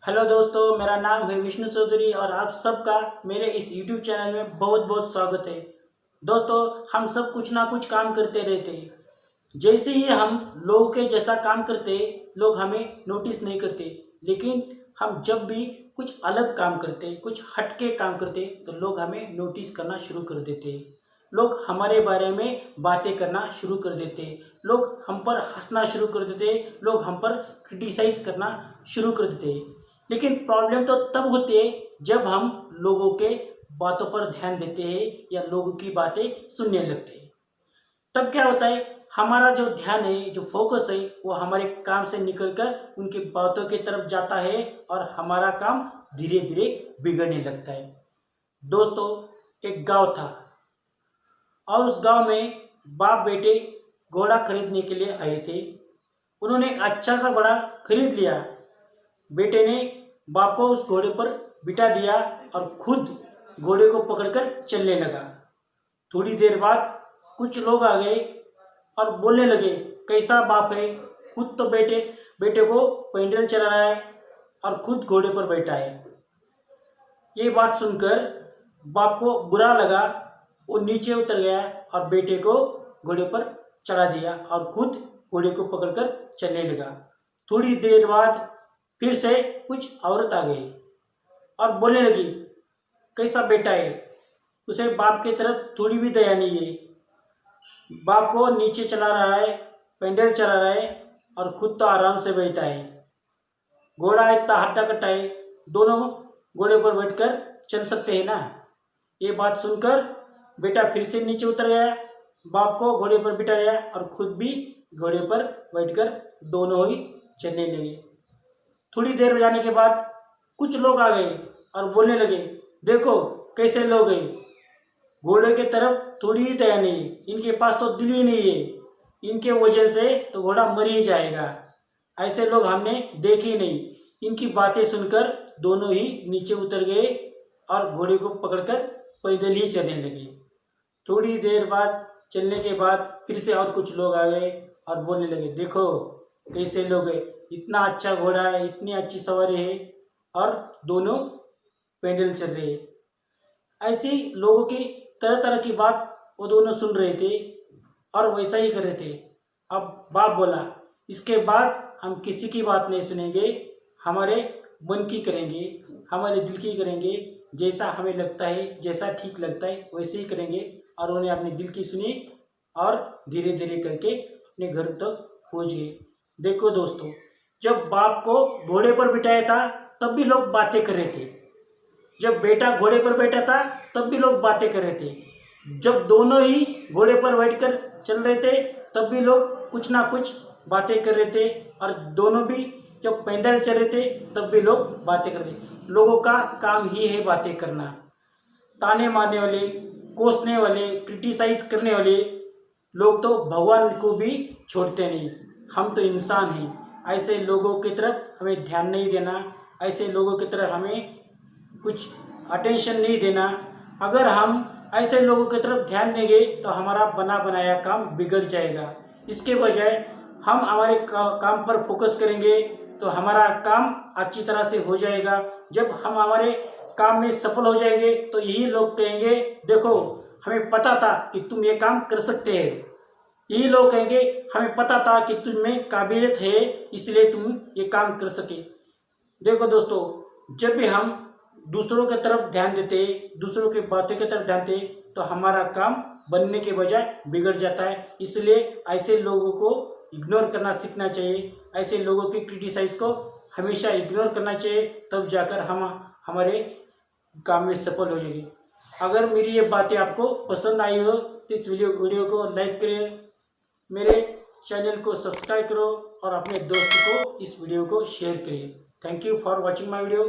Hello दोस्तों, मेरा नाम है विष्णु चौधरी और आप सबका मेरे इस YouTube चैनल में बहुत बहुत स्वागत है। दोस्तों, हम सब कुछ ना कुछ काम करते रहते हैं। जैसे ही हम लोगों के जैसा काम करते, लोग हमें नोटिस नहीं करते, लेकिन हम जब भी कुछ अलग काम करते, कुछ हटके काम करते, तो लोग हमें नोटिस करना शुरू कर देते। लोग हमारे बारे में बातें करना शुरू कर देते, लोग हम पर हंसना शुरू कर देते, लोग हम पर क्रिटिसाइज करना शुरू कर देते। लेकिन प्रॉब्लम तो तब होती है जब हम लोगों के बातों पर ध्यान देते हैं या लोगों की बातें सुनने लगते हैं। तब क्या होता है, हमारा जो ध्यान है, जो फोकस है, वो हमारे काम से निकलकर उनकी बातों की तरफ जाता है और हमारा काम धीरे धीरे बिगड़ने लगता है। दोस्तों, एक गांव था और उस गांव में बाप बेटे घोड़ा खरीदने के लिए आए थे। उन्होंने एक अच्छा सा घोड़ा खरीद लिया। बेटे ने बाप को उस घोड़े पर बिठा दिया और खुद घोड़े को पकड़कर चलने लगा। थोड़ी देर बाद कुछ लोग आ गए और बोलने लगे, कैसा बाप है, खुद तो बेटे को पैदल चला रहा है और खुद घोड़े पर बैठा है। ये बात सुनकर बाप को बुरा लगा। वो नीचे उतर गया और बेटे को घोड़े पर चढ़ा दिया और खुद घोड़े को पकड़कर चलने लगा। थोड़ी देर बाद फिर से कुछ औरत आ गई और बोलने लगी, कैसा बेटा है, उसे बाप की तरफ थोड़ी भी दया नहीं है। बाप को नीचे चला रहा है, पैदल चला रहा है और खुद तो आराम से बैठा है। घोड़ा इतना हट्टा कट्टा है, दोनों घोड़े पर बैठकर चल सकते हैं ना। ये बात सुनकर बेटा फिर से नीचे उतर गया, बाप को घोड़े पर बिठाया और खुद भी घोड़े पर बैठकर दोनों ही चलने लगे। थोड़ी देर जाने के बाद कुछ लोग आ गए और बोलने लगे, देखो कैसे लोग हैं, घोड़े के तरफ थोड़ी ही दया नहीं, इनके पास तो दिल ही नहीं है, इनके वजन से तो घोड़ा मर ही जाएगा। ऐसे लोग हमने देखे ही नहीं। इनकी बातें सुनकर दोनों ही नीचे उतर गए और घोड़े को पकड़कर पैदल ही चलने लगे। थोड़ी देर बाद चलने के बाद फिर से और कुछ लोग आ गए और बोलने लगे, देखो कैसे लोग हैं, इतना अच्छा घोड़ा है, इतनी अच्छी सवारी है और दोनों पैदल चल रहे हैं। ऐसी लोगों की तरह तरह की बात वो दोनों सुन रहे थे और वैसा ही कर रहे थे। अब बाप बोला, इसके बाद हम किसी की बात नहीं सुनेंगे, हमारे मन की करेंगे, हमारे दिल की करेंगे, जैसा हमें लगता है, जैसा ठीक लगता है वैसे ही करेंगे। और उन्हें अपने दिल की सुनी और धीरे धीरे करके अपने घर तक पहुँच गए। देखो दोस्तों, जब बाप को घोड़े पर बिठाया था तब भी लोग बातें कर रहे थे, जब बेटा घोड़े पर बैठा था तब भी लोग बातें कर रहे थे, जब दोनों ही घोड़े पर बैठकर चल रहे थे तब भी लोग कुछ ना कुछ बातें कर रहे थे, और दोनों भी जब पैदल चल रहे थे तब भी लोग बातें कर रहे थे। लोगों का काम ही है बातें करना। ताने मारने वाले, कोसने वाले, क्रिटिसाइज करने वाले लोग तो भगवान को भी छोड़ते नहीं। हम तो इंसान हैं, ऐसे लोगों की तरफ हमें ध्यान नहीं देना, ऐसे लोगों की तरफ हमें कुछ अटेंशन नहीं देना। अगर हम ऐसे लोगों की तरफ ध्यान देंगे तो हमारा बना बनाया काम बिगड़ जाएगा। इसके बजाय हम हमारे काम पर फोकस करेंगे तो हमारा काम अच्छी तरह से हो जाएगा। जब हम हमारे काम में सफल हो जाएंगे तो यही लोग कहेंगे, देखो हमें पता था कि तुम ये काम कर सकते हैं। यही लोग कहेंगे, हमें पता था कि तुम में काबिलियत है, इसलिए तुम ये काम कर सके। देखो दोस्तों, जब भी हम दूसरों की तरफ ध्यान देते, दूसरों की बातों की तरफ ध्यान देते, तो हमारा काम बनने के बजाय बिगड़ जाता है। इसलिए ऐसे लोगों को इग्नोर करना सीखना चाहिए। ऐसे लोगों की क्रिटिसाइज को हमेशा इग्नोर करना चाहिए, तब जाकर हम हमारे काम में सफल हो जाएंगे। अगर मेरी ये बातें आपको पसंद आई हो तो इस वीडियो को लाइक करें, मेरे चैनल को सब्सक्राइब करो और अपने दोस्त को इस वीडियो को शेयर करिए। Thank you for watching my video.